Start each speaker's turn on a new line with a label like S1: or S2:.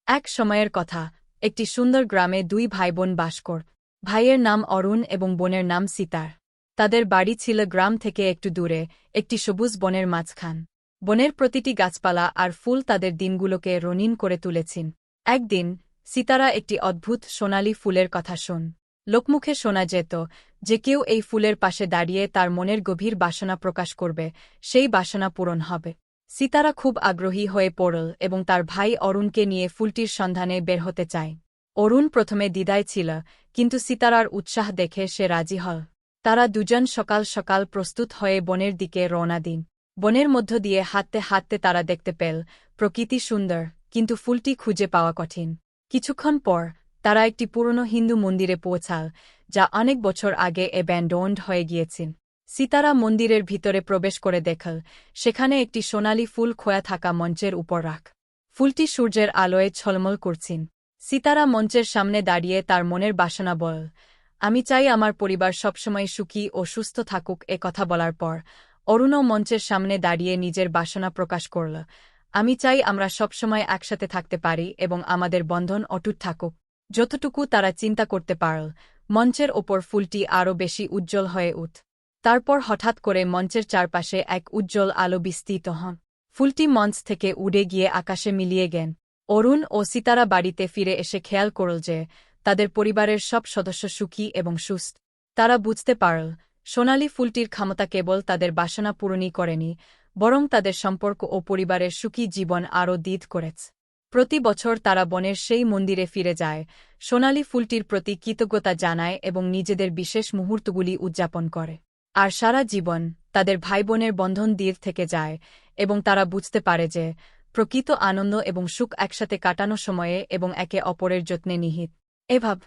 S1: এক সময়ের কথা, একটি সুন্দর গ্রামে দুই ভাইবোন বাস করত। ভাইয়ের নাম অরুণ এবং বোনের নাম সিতার। তাদের বাড়ি ছিল গ্রাম থেকে একটু দূরে, একটি সবুজ বনের মাঝখান। বনের প্রতিটি গাছপালা আর ফুল তাদের দিনগুলোকে রঙিন করে তুলেছেন। একদিন সিতারা একটি অদ্ভুত সোনালি ফুলের কথা শোন। লোকমুখে শোনা যেত যে কেউ এই ফুলের পাশে দাঁড়িয়ে তার মনের গভীর বাসনা প্রকাশ করবে, সেই বাসনা পূরণ হবে। সিতারা খুব আগ্রহী হয়ে পড়ল এবং তার ভাই অরুণকে নিয়ে ফুলটির সন্ধানে বের হতে চায়। অরুণ প্রথমে দ্বিধায় ছিল, কিন্তু সিতারার উৎসাহ দেখে সে রাজি হল। তারা দুজন সকাল সকাল প্রস্তুত হয়ে বনের দিকে রওনা দিন। বনের মধ্য দিয়ে হাঁটতে হাঁটতে তারা দেখতে পেল প্রকৃতি সুন্দর, কিন্তু ফুলটি খুঁজে পাওয়া কঠিন। কিছুক্ষণ পর তারা একটি পুরনো হিন্দু মন্দিরে পৌঁছাল, যা অনেক বছর আগে অ্যাব্যান্ডন্ড হয়ে গিয়েছিল। সিতারা মন্দিরের ভিতরে প্রবেশ করে দেখল সেখানে একটি সোনালি ফুল খোয়া থাকা মঞ্চের উপর রাখ। ফুলটি সূর্যের আলোয় ঝলমল করছিল। সিতারা মঞ্চের সামনে দাঁড়িয়ে তার মনের বাসনা বল, আমি চাই আমার পরিবার সবসময় সুখী ও সুস্থ থাকুক। এ কথা বলার পর অরুণও মঞ্চের সামনে দাঁড়িয়ে নিজের বাসনা প্রকাশ করল, আমি চাই আমরা সবসময় একসাথে থাকতে পারি এবং আমাদের বন্ধন অটুট থাকুক। যতটুকু তারা চিন্তা করতে পারল, মঞ্চের ওপর ফুলটি আরও বেশি উজ্জ্বল হয়ে তারপর হঠাৎ করে মঞ্চের চারপাশে এক উজ্জ্বল আলো বিস্তৃত হন। ফুলটি মঞ্চ থেকে উড়ে গিয়ে আকাশে মিলিয়ে গেল। অরুণ ও সিতারা বাড়িতে ফিরে এসে খেয়াল করল যে তাদের পরিবারের সব সদস্য সুখী এবং সুস্থ। তারা বুঝতে পারল সোনালি ফুলটির ক্ষমতা কেবল তাদের বাসনা পূরণই করেনি, বরং তাদের সম্পর্ক ও পরিবারের সুখী জীবন আরও দৃঢ় করেছে। প্রতি বছর তারা বনের সেই মন্দিরে ফিরে যায়, সোনালি ফুলটির প্রতি কৃতজ্ঞতা জানায় এবং নিজেদের বিশেষ মুহূর্তগুলি উদযাপন করে। আর সারা জীবন তাদের ভাইবোনের বন্ধন দৃঢ় থেকে যায় এবং তারা বুঝতে পারে যে প্রকৃত আনন্দ এবং সুখ একসাথে কাটানো সময়ে এবং একে অপরের যত্নে নিহিত। এভাবে